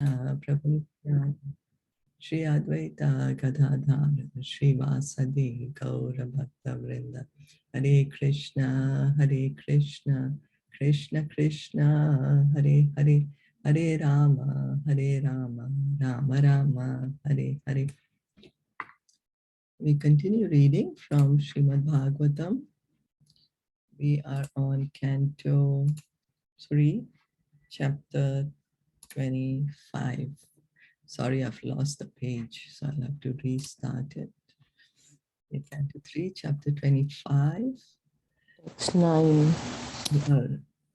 Krishna Prabhu Shri Advaita Gadadhar Shri Vasadi Gaura Bhakta Vrinda Hare Krishna Krishna Krishna Hare Hare Hare Rama Rama Rama Hare Hare. We continue reading from Srimad Bhagavatam. We are on Canto 3, Chapter 25. Sorry, I've lost the page, so I'll have to restart it. Canto 3, Chapter 25. It's 9.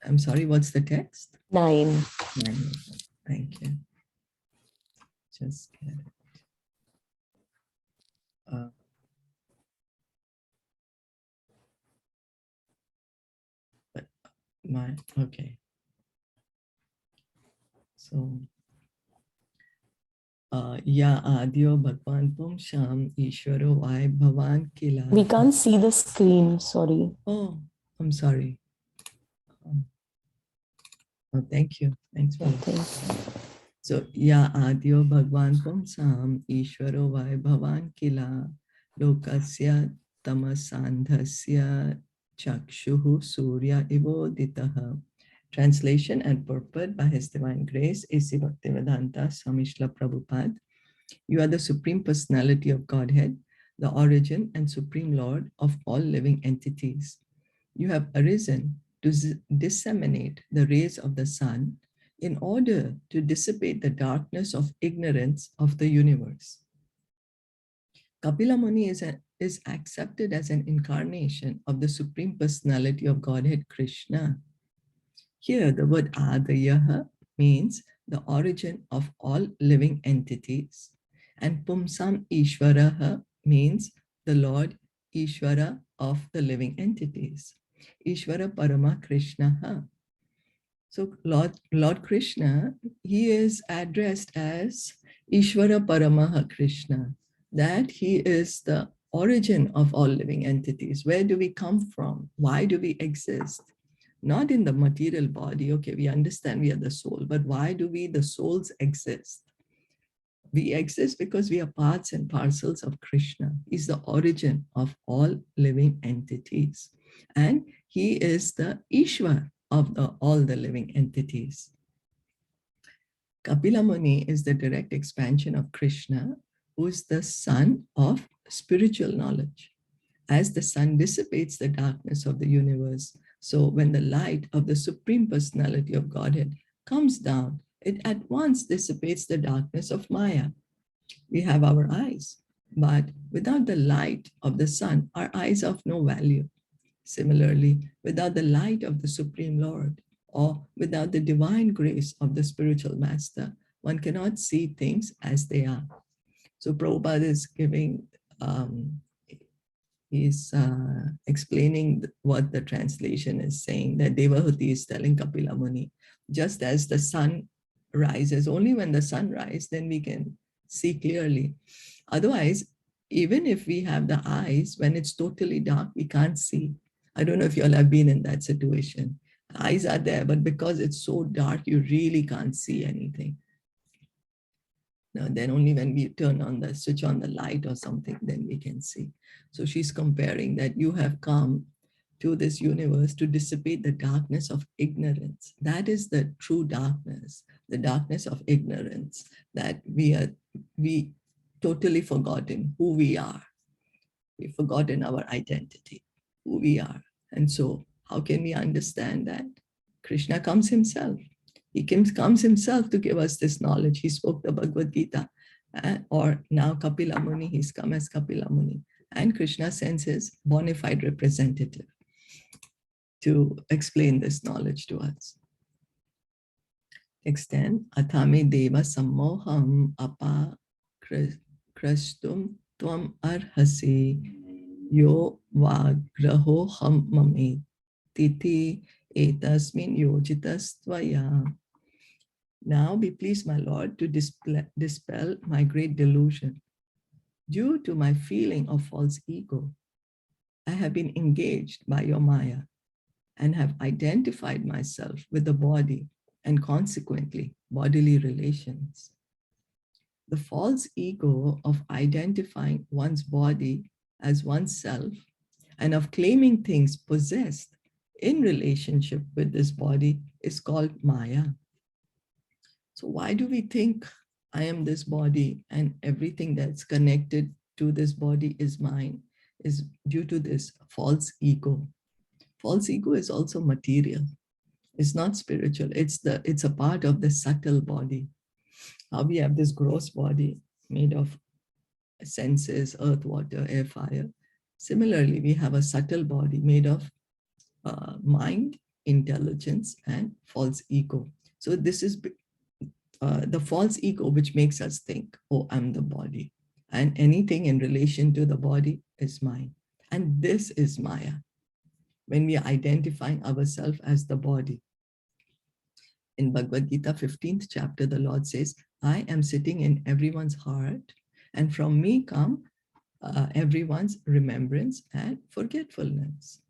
I'm sorry, what's the text? 9. 9. Thank you. Just get it. Okay. So, Ya Adyo Bhagwan Pumsham Ishwaro Vai Bhavan Kila. We can't see the screen, sorry. Oh, I'm sorry. Oh, thank you. Thanks for So, Ya Adyo Bhagwan Pumsam Ishwaro Vai Bhavan Kila Lokasya Tamasandhasya Chakshuhu Surya Ivoditaha. Translation and purport by His Divine Grace, A.C. Bhaktivedanta Swami Srila Prabhupada. You are the Supreme Personality of Godhead, the origin and Supreme Lord of all living entities. You have arisen to disseminate the rays of the sun in order to dissipate the darkness of ignorance of the universe. Kapila Muni is accepted as an incarnation of the Supreme Personality of Godhead, Krishna. Here, the word Adayaha means the origin of all living entities. And Pumsam Ishwaraha means the Lord Ishwara of the living entities. Ishwara Parama Krishnaha. So Lord Krishna, he is addressed as Ishwara Paramaha Krishna, that he is the origin of all living entities. Where do we come from? Why do we exist? Not in the material body. Okay, we understand we are the soul, but why do we, the souls, exist? We exist because we are parts and parcels of Krishna. He's the origin of all living entities. And he is the Ishwar of all the living entities. Kapila Muni is the direct expansion of Krishna, who is the sun of spiritual knowledge. As the sun dissipates the darkness of the universe, so when the light of the Supreme Personality of Godhead comes down, it at once dissipates the darkness of Maya. We have our eyes, but without the light of the sun, our eyes are of no value. Similarly, without the light of the Supreme Lord, or without the divine grace of the spiritual master, one cannot see things as they are. So Prabhupada is giving, he's explaining what the translation is saying, that Devahuti is telling Kapila Muni, just as the sun rises, only when the sun rises, then we can see clearly. Otherwise, even if we have the eyes, when it's totally dark, we can't see. I don't know if you all have been in that situation. Eyes are there, but because it's so dark, you really can't see anything. Now, then only when we turn on the switch on the light or something, then we can see. So she's comparing that you have come to this universe to dissipate the darkness of ignorance. That is the true darkness, the darkness of ignorance, that we totally forgotten who we are. We've forgotten our identity, who we are. And so how can we understand that? Krishna comes himself. He comes himself to give us this knowledge. He spoke the Bhagavad Gita, or now Kapila Muni, he's come as Kapila Muni. And Krishna sends his bona fide representative to explain this knowledge to us. Text 10, Athame Deva Sammoham Apa Krastum Tvam Arhasi Yo Vagraho Ham Mame Titi Etasmin Yojitas Tvaya. Now be pleased, my Lord, to dispel my great delusion. Due to my feeling of false ego, I have been engaged by your Maya and have identified myself with the body and consequently bodily relations. The false ego of identifying one's body as oneself and of claiming things possessed in relationship with this body is called Maya. So why do we think I am this body and everything that's connected to this body is mine? Is due to this false ego. False ego is also material. It's not spiritual. It's a part of the subtle body. How we have this gross body made of senses, earth, water, air, fire. Similarly, we have a subtle body made of mind, intelligence, and false ego. So this is the false ego which makes us think, oh, I'm the body. And anything in relation to the body is mine. And this is Maya, when we are identifying ourselves as the body. In Bhagavad Gita, 15th chapter, the Lord says, I am sitting in everyone's heart, and from me come everyone's remembrance and forgetfulness.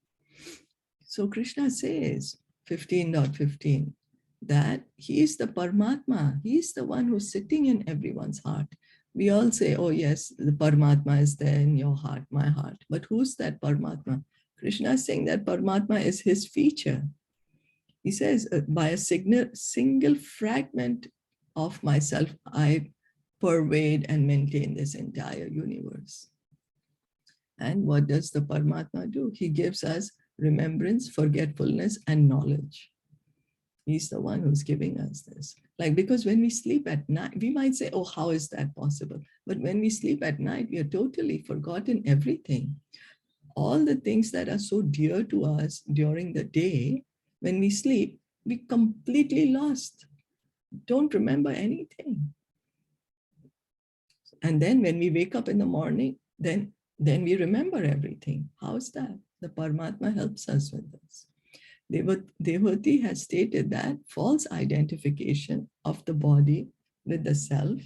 So Krishna says, 15.15, that he is the Paramatma. He is the one who's sitting in everyone's heart. We all say, oh yes, the Paramatma is there in your heart, my heart. But who's that Paramatma? Krishna is saying that Paramatma is his feature. He says, by a single fragment of myself, I pervade and maintain this entire universe. And what does the Paramatma do? He gives us remembrance, forgetfulness, and knowledge. He's the one who's giving us this. Like, because when we sleep at night, we might say, oh, how is that possible? But when we sleep at night, we are totally forgotten everything. All the things that are so dear to us during the day, when we sleep, we completely lost. Don't remember anything. And then when we wake up in the morning, then we remember everything. How is that? The Paramatma helps us with this. Devati has stated that false identification of the body with the self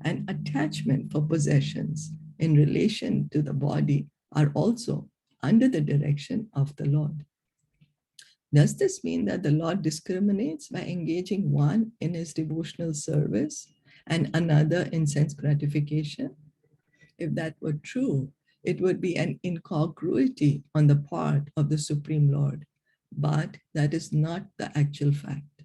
and attachment for possessions in relation to the body are also under the direction of the Lord. Does this mean that the Lord discriminates by engaging one in his devotional service and another in sense gratification? If that were true, it would be an incongruity on the part of the Supreme Lord, but that is not the actual fact.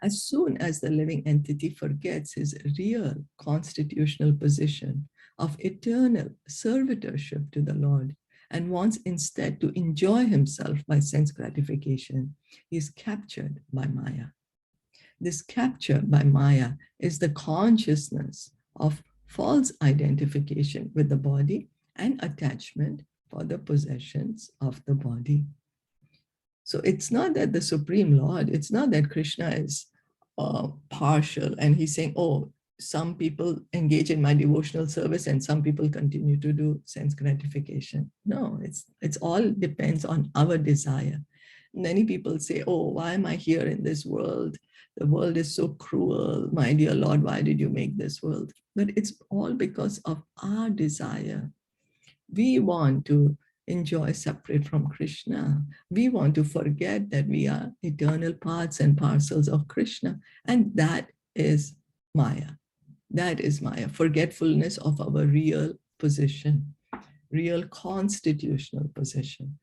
As soon as the living entity forgets his real constitutional position of eternal servitorship to the Lord and wants instead to enjoy himself by sense gratification, he is captured by Maya. This capture by Maya is the consciousness of false identification with the body and attachment for the possessions of the body. So it's not that the Supreme Lord, it's not that Krishna is partial and he's saying, oh, some people engage in my devotional service and some people continue to do sense gratification. No, it's all depends on our desire. Many people say, oh, why am I here in this world? The world is so cruel. My dear Lord, why did you make this world? But it's all because of our desire. We want to enjoy separate from Krishna. We want to forget that we are eternal parts and parcels of Krishna. And that is Maya. That is Maya, forgetfulness of our real position, real constitutional position.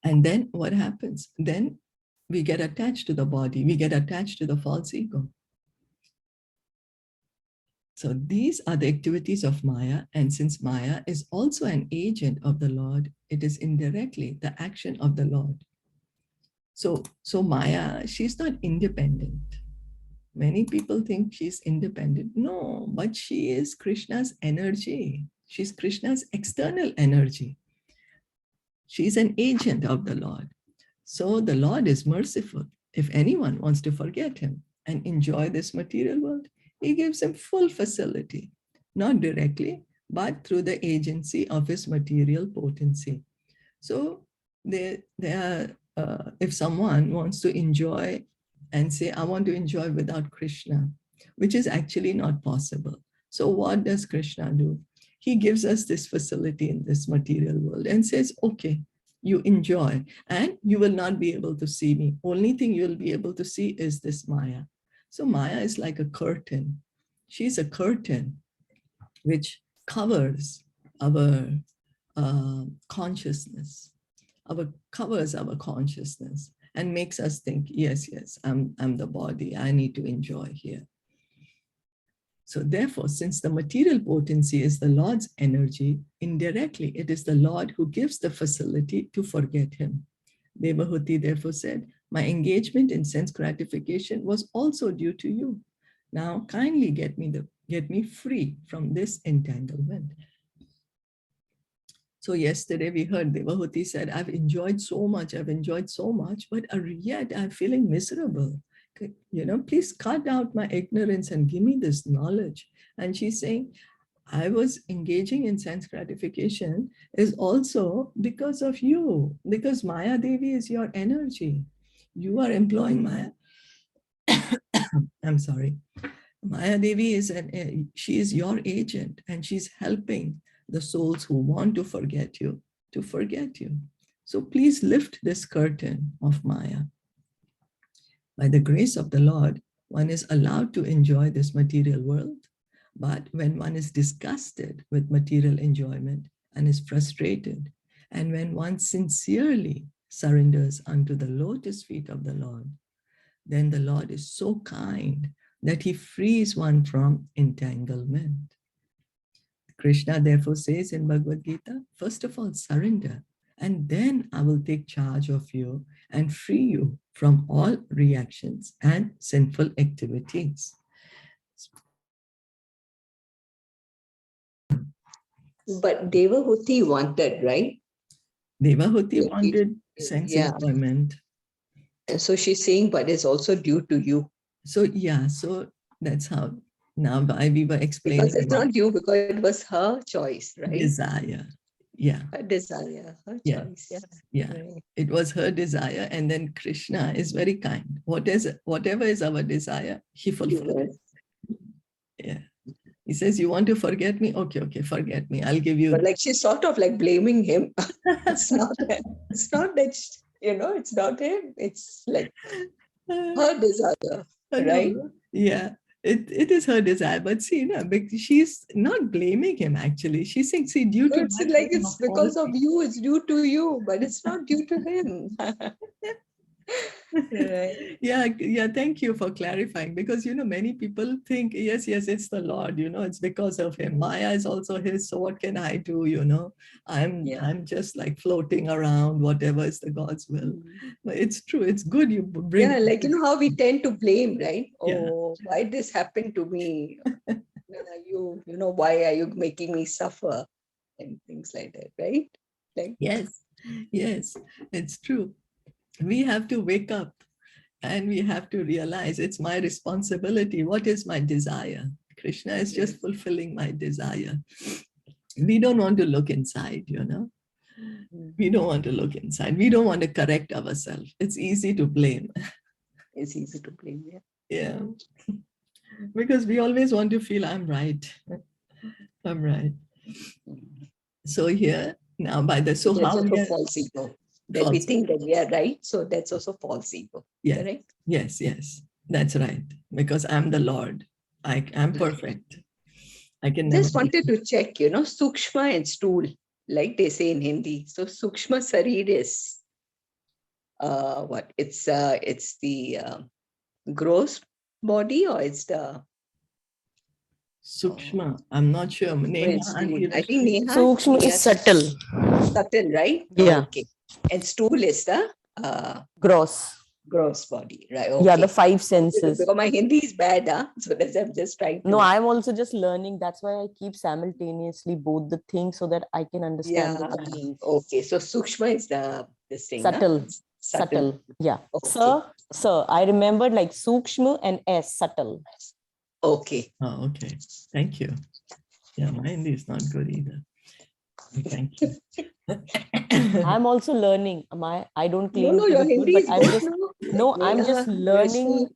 And then what happens? Then we get attached to the body. We get attached to the false ego. So these are the activities of Maya. And since Maya is also an agent of the Lord, it is indirectly the action of the Lord. So Maya, she's not independent. Many people think she's independent. No, but she is Krishna's energy. She's Krishna's external energy. She's an agent of the Lord. So the Lord is merciful. If anyone wants to forget him and enjoy this material world, he gives him full facility, not directly, but through the agency of his material potency. So if someone wants to enjoy and say, I want to enjoy without Krishna, which is actually not possible. So what does Krishna do? He gives us this facility in this material world and says, okay, You enjoy, and you will not be able to see me. Only thing you'll be able to see is this Maya. So Maya is like a curtain. She's a curtain which covers our consciousness, covers our consciousness and makes us think, yes, I'm the body. I need to enjoy here. So therefore, since the material potency is the Lord's energy, indirectly, it is the Lord who gives the facility to forget him. Devahuti therefore said, my engagement in sense gratification was also due to you. Now kindly get me free from this entanglement. So yesterday we heard Devahuti said, I've enjoyed so much, but yet I'm feeling miserable. Please cut out my ignorance and give me this knowledge. And she's saying, I was engaging in sense gratification is also because of you, because Maya Devi is your energy. You are employing Maya. I'm sorry. Maya Devi she is your agent, and she's helping the souls who want to forget you to forget you. So please lift this curtain of Maya. By the grace of the Lord, one is allowed to enjoy this material world. But when one is disgusted with material enjoyment and is frustrated, and when one sincerely surrenders unto the lotus feet of the Lord, then the Lord is so kind that he frees one from entanglement. Krishna therefore says in Bhagavad Gita, first of all, surrender, and then I will take charge of you and free you from all reactions and sinful activities. But Devahuti wanted, right? Devahuti wanted sense enjoyment. And so she's saying, but it's also due to you. So yeah, so that's how now we were explaining. Because it's not you, because it was her choice, right? Desire. Yeah. Her desire, her choice. Yeah. Right. It was her desire. And then Krishna is very kind. Whatever is our desire, he fulfills. Yeah. He says, you want to forget me? Okay, forget me. I'll give you. But like she's sort of like blaming him. It's not that, it's not him. It's like her desire, right? Yeah. It is her desire, but see, she's not blaming him actually. She's saying, see, due to it's like it's because of you, it's due to you, but it's not due to him. Right. Yeah, thank you for clarifying, because many people think yes, it's the Lord, it's because of him. Maya is also his, so what can I do? I'm just like floating around, whatever is the God's will. But it's true, it's good you bring. Yeah, like how we tend to blame, right? Oh, why this happened to me? Why are you making me suffer? And things like that, right? Like yes, it's true. We have to wake up and we have to realize it's my responsibility. What is my desire? Krishna is just fulfilling my desire. We don't want to look inside, We don't want to look inside. We don't want to correct ourselves. It's easy to blame. It's easy to blame, Yeah. Because we always want to feel I'm right. I'm right. So here, now by the... So that's how also false ego. That we think that we are right, so that's also false ego. Yeah. Correct? Yes, that's right. Because I'm the Lord. I am perfect. I can just wanted to check, Sukshma and Stool, like they say in Hindi. So Sukshma Sarir is what? It's the gross body, or it's the Sukshma. I'm not sure. I think Neha. Sukshma is subtle. Subtle, right? Yeah. Okay. And Stool is the gross body, right? Okay. Yeah, the five senses. Because my Hindi is bad, so that's I'm just trying to. No, I'm also just learning. That's why I keep simultaneously both the things so that I can understand the thing. Okay, so Sukshma is this thing. Subtle. Yeah. Okay. Sir, I remembered like Sukshma and S, subtle. Okay. Oh, okay. Thank you. Yeah, my Hindi is not good either. Thank you. I'm also learning. I don't claim to your be Hindi good, is but I'm just learning yes.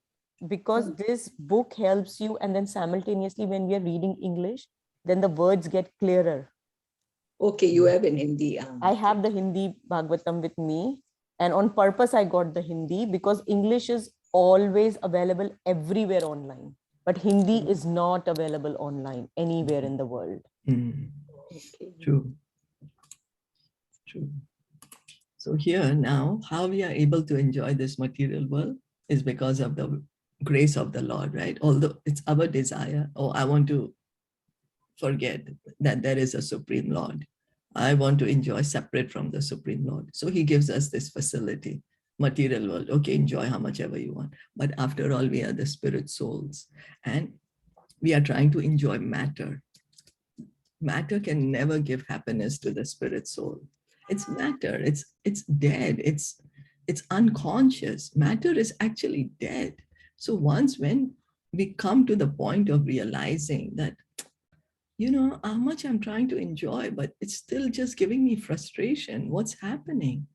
because this book helps you, and then simultaneously when we are reading English, then the words get clearer. Okay, you have in Hindi. I have the Hindi Bhagavatam with me, and on purpose I got the Hindi because English is always available everywhere online, but Hindi is not available online anywhere in the world. Okay. True. True. So here now, how we are able to enjoy this material world is because of the grace of the Lord, right? Although it's our desire, oh, I want to forget that there is a Supreme Lord. I want to enjoy separate from the Supreme Lord. So he gives us this facility, material world. Okay, enjoy how much ever you want. But after all, we are the spirit souls. And we are trying to enjoy matter. Matter can never give happiness to the spirit soul. It's matter. It's dead. It's unconscious. Matter is actually dead. So once when we come to the point of realizing that, you know, how much I'm trying to enjoy, but it's still just giving me frustration. What's happening?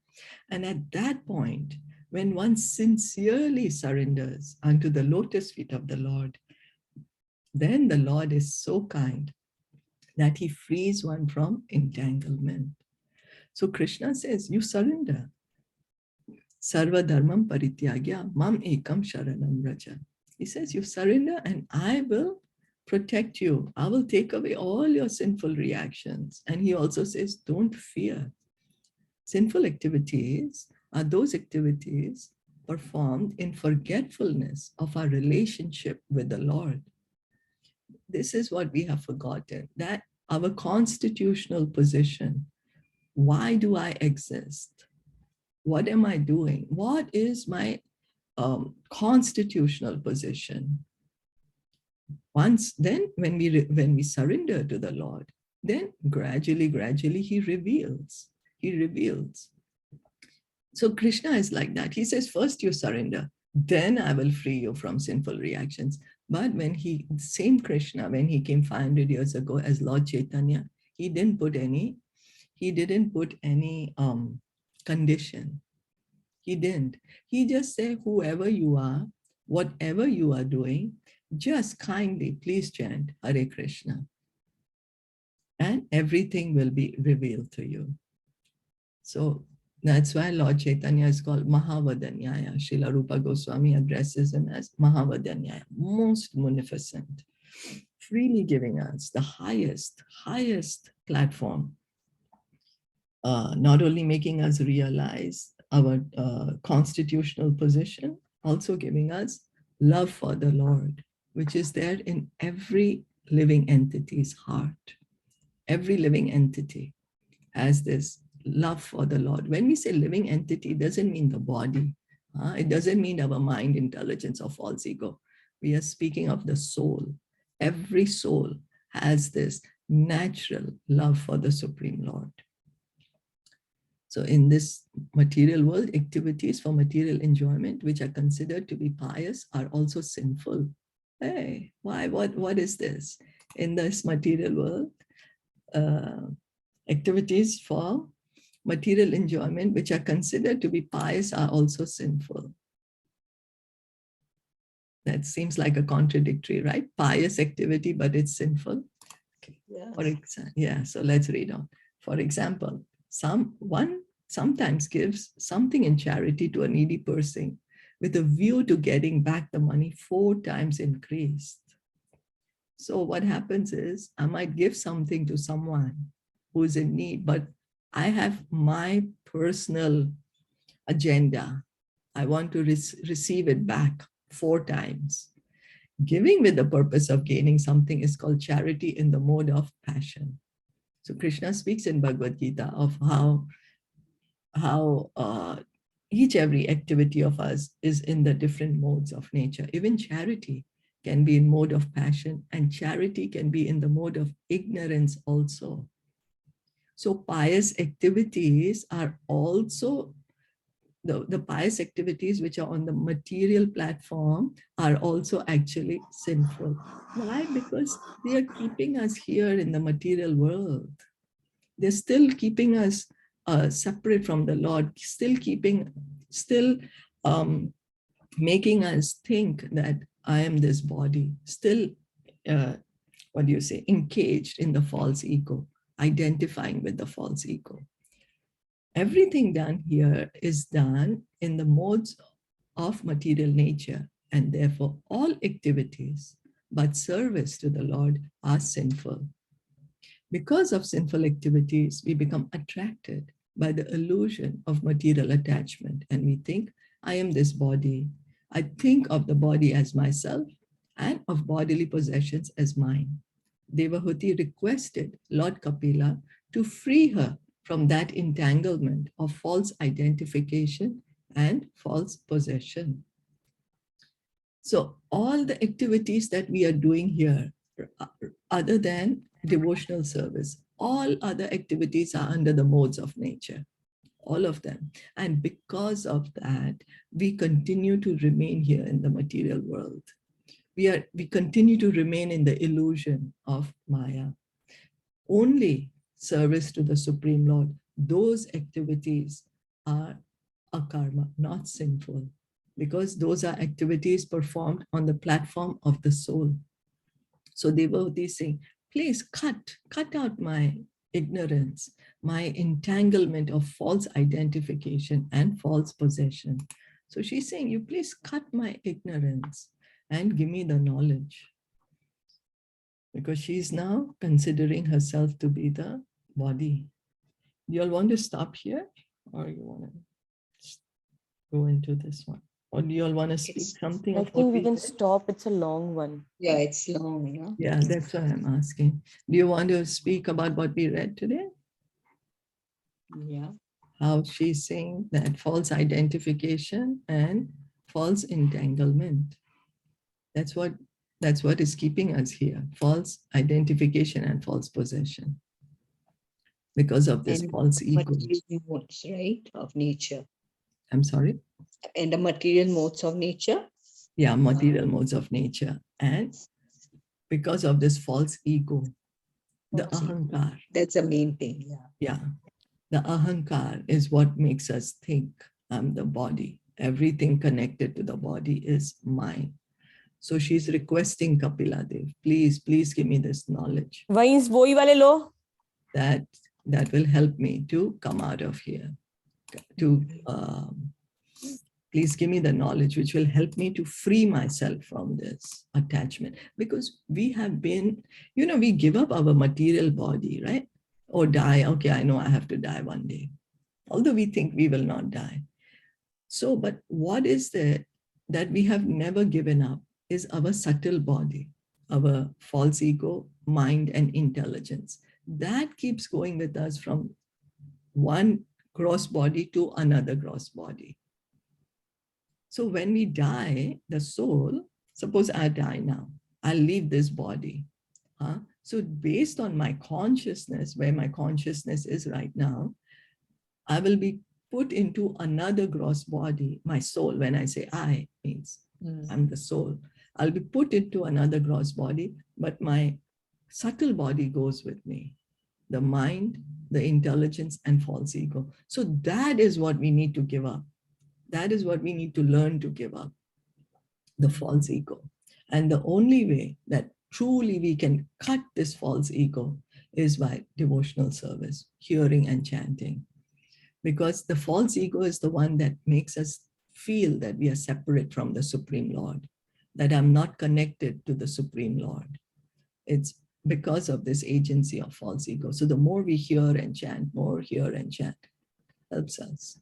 And at that point, when one sincerely surrenders unto the lotus feet of the Lord, then the Lord is so kind that he frees one from entanglement. So Krishna says, you surrender. Sarva dharmam parityagya mam ekam sharanam raja. He says, you surrender and I will protect you. I will take away all your sinful reactions. And he also says, don't fear. Sinful activities are those activities performed in forgetfulness of our relationship with the Lord. This is what we have forgotten, that our constitutional position. Why do I exist? What am I doing? What is my constitutional position? Once then, when we surrender to the Lord, then gradually he reveals. He reveals. So Krishna is like that. He says, first you surrender, then I will free you from sinful reactions. But when same Krishna, when he came 500 years ago as Lord Caitanya, he didn't put any condition. He didn't. He just said, whoever you are, whatever you are doing, just kindly please chant Hare Krishna. And everything will be revealed to you. So that's why Lord Caitanya is called Mahavadanyaya. Srila Rupa Goswami addresses him as Mahavadanyaya, most munificent, freely giving us the highest platform, not only making us realize our constitutional position, also giving us love for the Lord, which is there in every living entity's heart. Every living entity has this love for the Lord. When we say living entity, it doesn't mean the body. It doesn't mean our mind, intelligence, or false ego. We are speaking of the soul. Every soul has this natural love for the Supreme Lord. So in this material world, activities for material enjoyment, which are considered to be pious, are also sinful. Hey, why? What is this? In this material world, activities for material enjoyment, which are considered to be pious, are also sinful. That seems like a contradictory, right? Pious activity, but it's sinful. Okay. Yes. So let's read on. For example, someone sometimes gives something in charity to a needy person with a view to getting back the money 4 times increased. So what happens is I might give something to someone who's in need, but I have my personal agenda. I want to receive it back 4 times. Giving with the purpose of gaining something is called charity in the mode of passion. So Krishna speaks in Bhagavad Gita of how every activity of us is in the different modes of nature. Even charity can be in mode of passion, and charity can be in the mode of ignorance also. So pious activities are also, the pious activities which are on the material platform are also actually sinful. Why? Because they are keeping us here in the material world. They're still keeping us separate from the Lord, still making us think that I am this body, still, encaged in the false ego. identifying with the false ego. Everything done here is done in the modes of material nature, and therefore all activities but service to the Lord are sinful. Because of sinful activities, we become attracted by the illusion of material attachment, and we think, I am this body. I think of the body as myself and of bodily possessions as mine. Devahuti requested Lord Kapila to free her from that entanglement of false identification and false possession. So all the activities that we are doing here, other than devotional service, all other activities are under the modes of nature, all of them. And because of that, we continue to remain here in the material world. We continue to remain in the illusion of Maya. Only service to the Supreme Lord, those activities are akarma, not sinful, because those are activities performed on the platform of the soul. So they were saying, please cut out my ignorance, my entanglement of false identification and false possession. So she's saying, you please cut my ignorance and give me the knowledge. Because she's now considering herself to be the body. Do you all want to stop here? Or you want to go into this one? Or do you all want to speak something? I think we can stop. It's a long one. Yeah, it's long, you know. Yeah, that's what I'm asking. Do you want to speak about what we read today? Yeah. How she's saying that false identification and false entanglement. That's what is keeping us here. False identification and false possession. Because of this false ego. Material modes, right, of nature. I'm sorry? And the material modes of nature? Yeah, material modes of nature. And because of this false ego, the ahankar. That's the main thing, yeah. Yeah, the ahankar is what makes us think I'm the body. Everything connected to the body is mine. So she's requesting Kapila Dev, please give me this knowledge. That will help me to come out of here. Please give me the knowledge which will help me to free myself from this attachment. Because we have been, we give up our material body, right? Or die. Okay, I know I have to die one day. Although we think we will not die. So, but what is there that we have never given up is our subtle body, our false ego, mind, and intelligence. That keeps going with us from one gross body to another gross body. So when we die, the soul, suppose I die now, I'll leave this body. So based on my consciousness, where my consciousness is right now, I will be put into another gross body. My soul, when I say I, means I'm the soul. I'll be put into another gross body, but my subtle body goes with me. The mind, the intelligence, and false ego. So that is what we need to give up. That is what we need to learn to give up, the false ego. And the only way that truly we can cut this false ego is by devotional service, hearing and chanting. Because the false ego is the one that makes us feel that we are separate from the Supreme Lord, that I'm not connected to the Supreme Lord. It's because of this agency of false ego. So the more we hear and chant, helps us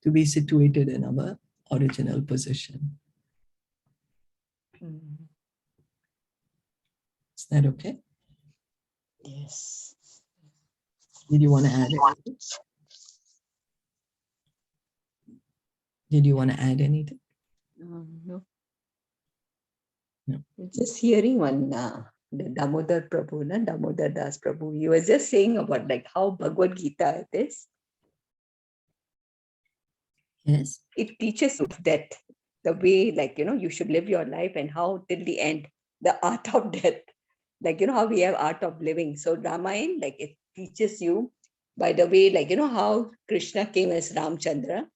to be situated in our original position. Is that okay? Yes. Did you want to add anything? Did you want to add anything? No. No. Just hearing one, the Damodar Prabhu, Damodar Das Prabhu, he was just saying about like how Bhagavad Gita it is. Yes. It teaches you that the way, like, you should live your life and how till the end, the art of death, like, how we have art of living. So Ramayana, like it teaches you by the way, like, how Krishna came as Ramchandra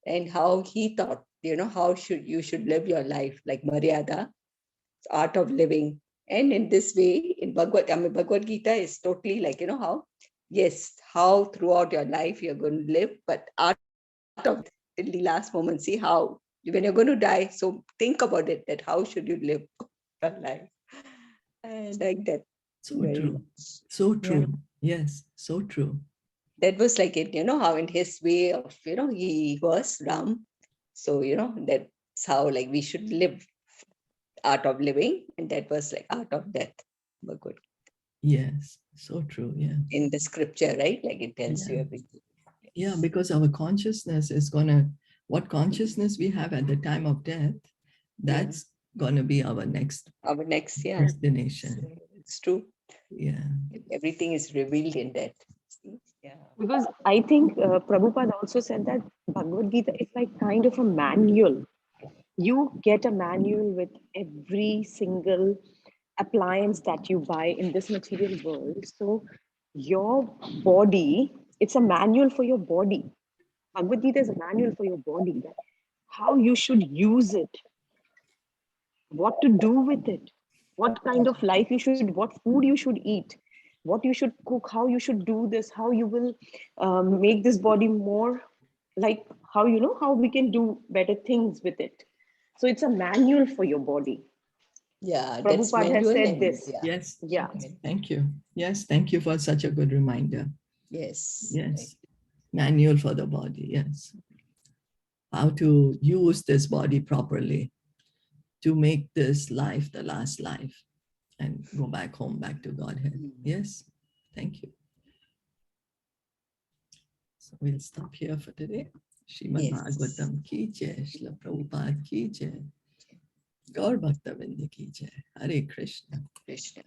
and how he thought, how you should live your life, like Maryada, art of living. And in this way, in Bhagavad Gita is totally like, how, yes, how throughout your life you're going to live, but out of in the last moment, see how, when you're going to die, so think about it, that how should you live your life. I like that. So Very true. much. So Yeah. true. Yes, so true. That was like it, how in his way of, he was Ram. So, that's how like we should live, art of living, and that was like art of death. Bhagavad Yes, so true. Yeah. in the scripture, right? Like it tells you Yeah. everything. Yeah, because our consciousness is what consciousness we have at the time of death, that's gonna be our next Our next, destination. it's true. Yeah. Everything is revealed in that. Yeah. Because I think Prabhupada also said that Bhagavad Gita is like kind of a manual. You get a manual with every single appliance that you buy in this material world. So your body, it's a manual for your body. Bhagavad Gita is a manual for your body, that how you should use it, what to do with it, what kind of life you should, what food you should eat, what you should cook, how you should do this, how you will make this body more like how, how we can do better things with it. So it's a manual for your body. Yeah, that's Prabhupada has manual, said and this. Yes. Yeah. Thank you. Yes, thank you for such a good reminder. yes. Yes. Manual for the body. Yes. How to use this body properly to make this life the last life and go back home, back to Godhead. Yes. Thank you. So we'll stop here for today. Srimad Yes. Bhagavatam ki jai, Srila Prabhupada ki jai, Gaur Bhakta Vrinda ki jai. Hare Krishna. Krishna.